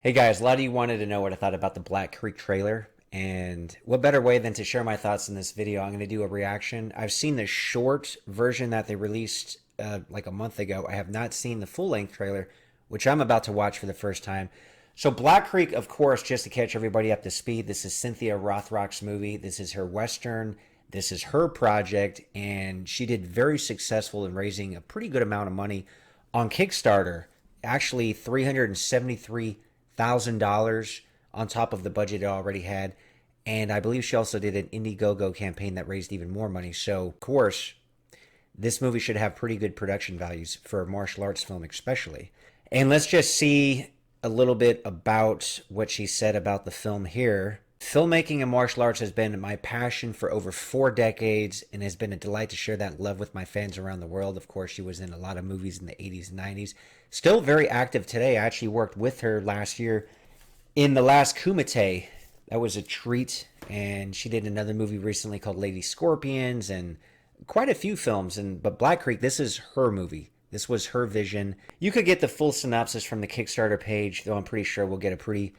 Hey guys, a lot of you wanted to know what I thought about the Black Creek trailer, and what better way than to share my thoughts in this video? I'm going to do a reaction. I've seen the short version that they released like a month ago. I have not seen the full-length trailer, which I'm about to watch for the first time. So Black Creek, of course, just to catch everybody up to speed, this is Cynthia Rothrock's movie. This is her Western. This is her project, and she did very successful in raising a pretty good amount of money on Kickstarter. Actually, 373,000 on top of the budget it already had. And I believe she also did an Indiegogo campaign that raised even more money. So, of course, this movie should have pretty good production values for a martial arts film, especially. And let's just see a little bit about what she said about the film here. Filmmaking and martial arts has been my passion for over 4 decades and has been a delight to share that love with my fans around the world. Of course, she was in a lot of movies in the 80s and 90s. Still very active today. I actually worked with her last year in the last Kumite. That was a treat. And she did another movie recently called Lady Scorpions and quite a few films. But Black Creek, this is her movie. This was her vision. You could get the full synopsis from the Kickstarter page, though I'm pretty sure we'll get a pretty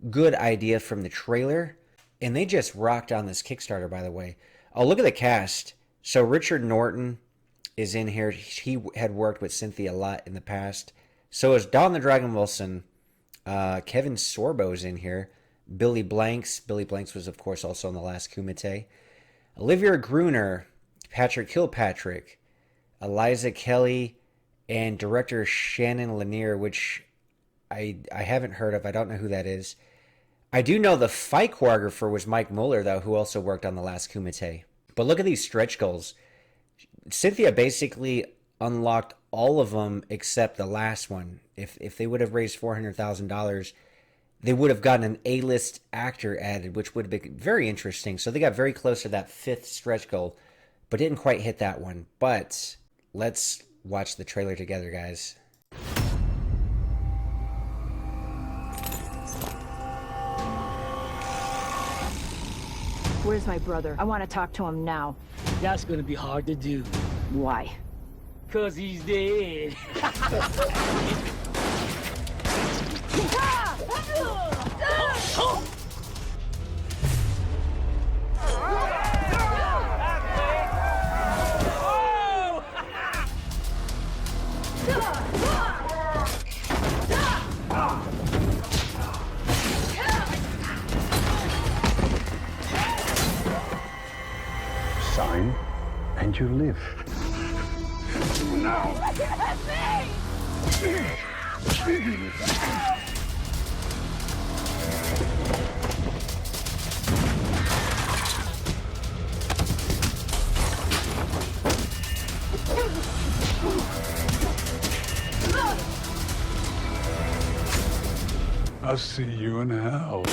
good idea from the trailer. And they just rocked on this Kickstarter, by the way. Oh, look at the cast. So Richard Norton is in here. He had worked with Cynthia a lot in the past. So is Don the Dragon Wilson. Kevin Sorbo's in here. Billy Blanks. Billy Blanks was, of course, also in the last Kumite. Olivia Gruner. Patrick Kilpatrick. Eliza Kelly. And director Shannon Lanier, which I haven't heard of. I don't know who that is. I do know the fight choreographer was Mike Muller, though, who also worked on the last Kumite. But look at these stretch goals. Cynthia basically unlocked all of them except the last one. If they would have raised $400,000, they would have gotten an A-list actor added, which would have been very interesting. So they got very close to that fifth stretch goal, but didn't quite hit that one. But let's watch the trailer together, guys. Where's my brother? I want to talk to him now. That's gonna be hard to do. Why? 'Cause he's dead. Sign, and you live. No! I'll see you in hell.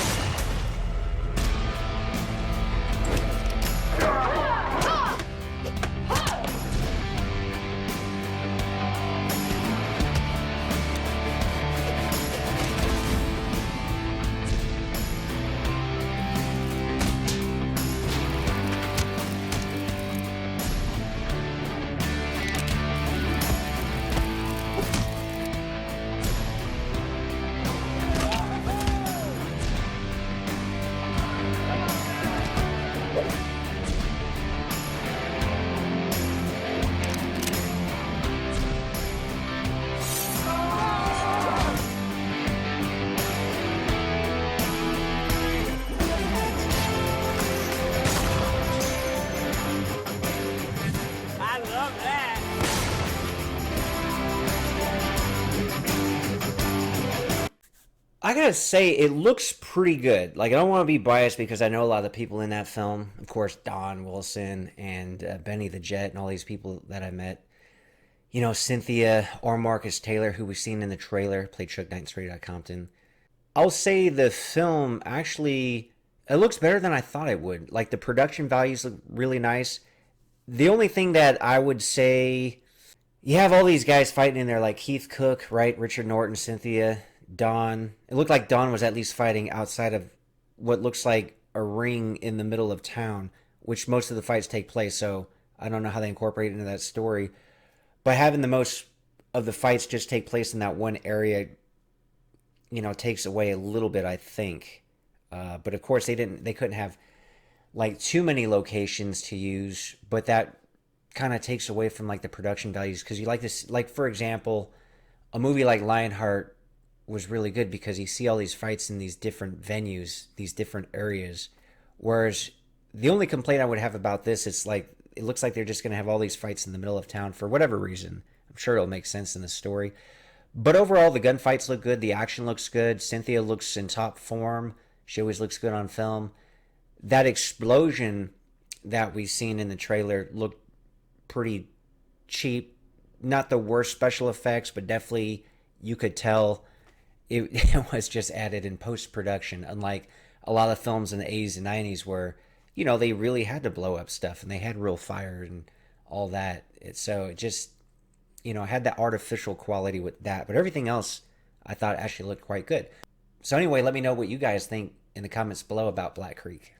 I love that. I gotta say, it looks pretty good. Like, I don't want to be biased because I know a lot of the people in that film. Of course, Don Wilson and Benny the Jet and all these people that I met. You know, Cynthia or Marcus Taylor, who we've seen in the trailer, played Chuck Knight straight out of Compton. I'll say the film actually, it looks better than I thought it would. Like, the production values look really nice. The only thing that I would say, you have all these guys fighting in there, like Keith Cook, right? Richard Norton, Cynthia, Don. It looked like Don was at least fighting outside of what looks like a ring in the middle of town, which most of the fights take place. So I don't know how they incorporate into that story. But having the most of the fights just take place in that one area takes away a little bit, I think. But of course, they couldn't have like too many locations to use, but that kind of takes away from like the production values because you like this, like for example, a movie like Lionheart was really good because you see all these fights in these different venues, these different areas. Whereas the only complaint I would have about this is like it looks like they're just going to have all these fights in the middle of town for whatever reason. I'm sure it'll make sense in the story. But overall, the gunfights look good. The action looks good. Cynthia looks in top form. She always looks good on film. That explosion that we've seen in the trailer looked pretty cheap. Not the worst special effects, but definitely you could tell it was just added in post-production, unlike a lot of films in the 80s and 90s where, they really had to blow up stuff and they had real fire and all that. So it just, had that artificial quality with that. But everything else I thought actually looked quite good. So anyway, let me know what you guys think in the comments below about Black Creek.